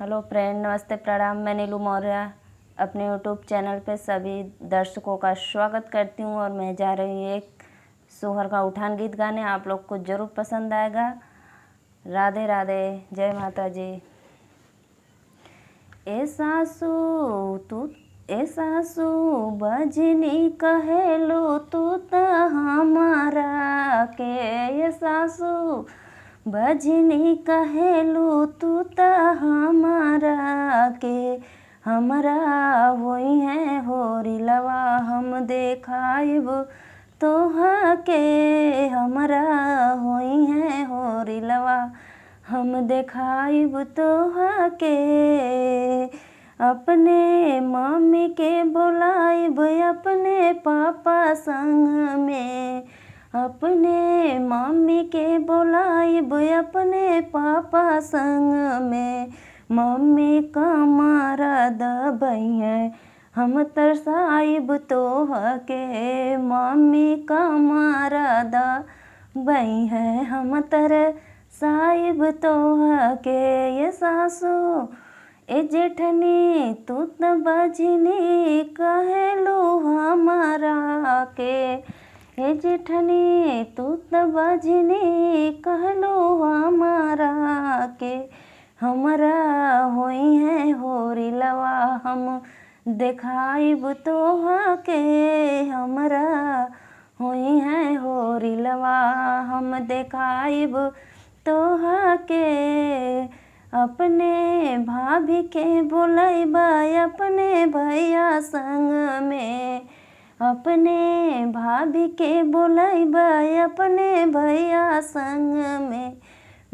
Hello friend, नमस्ते, प्रणाम। मैं नीलू मौर्य अपने यूट्यूब चैनल पे सभी दर्शकों का स्वागत करती हूँ और मैं जा रही हूँ एक सोहर का उठान गीत गाने। आप लोग को ज़रूर पसंद आएगा। राधे राधे, जय माता जी। ए सासू बजनी कहेलो तू त हमारा के। ए सासू बजनी कहेलू तू त हमारा के। हमरा होई है होरिलवा हम देखाइब तोहा के। हमरा होई है होरिलवा हम देखाइब तोहा के। अपने मम्मी के बुलाइब अपने पापा संग में। अपने मम्मी के बुलाइब अपने पापा संग में। मम्मी कमारा दबैया हम तरसाइब तोहा के। मम्मी कमारा दबैया हम तरसाइब तोहा के। ये सासू ए जेठनी तू त बजनी कहेलू हमारा के। ए जेठनी तू त बजनी कहलो हमारा के। हमरा होई है होरिलवा हम देखाइब तोहा के। हमरा होई है होरिलवा हम देखाइब तोहा के। अपने भाभी के बुलाइबा अपने भैया संग में। अपने भाभी के बुलाइबा अपने भैया संग में।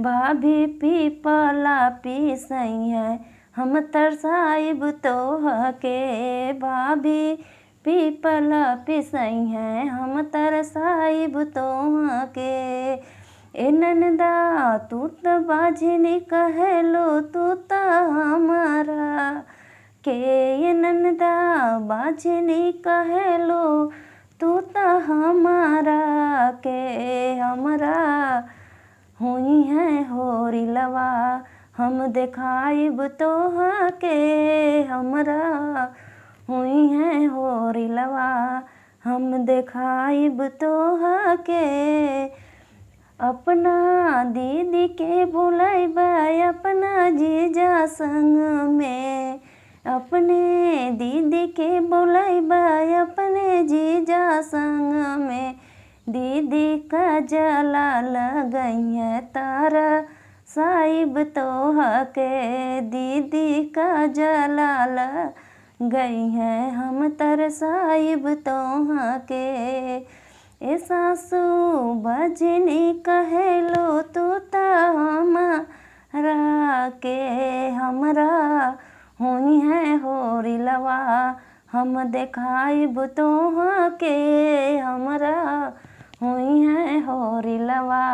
भाभी पीपला पीसैया हम तरसाइब तोहा के। भाभी पीपला पीसैया हम तरसाइब तोहा के। ए ननदा तू त बाजनी कहेलो तू त हमारा के। ये ननदा बाजनी कहेलो तू त हमारा के। हमरा हुई है होरिलवा हम देखाइब तोहा के। हमरा हुई है होरिलवा हम देखाइब तोहा के। अपना दीदी के बुलाइबा अपना जीजा संग में। अपने दीदी के बुलाइबा अपने जीजा संग में। दीदी का जला लगैया तारा साहिब तोहा के। दीदी का जला लगैया हम तरसाइब तोहा के। ए सासू बजनी कहेलो तू त हमारा के। हमरा हुई है होरिलवा हम देखाइब तोहा के। हमरा हुई है होरिलवा।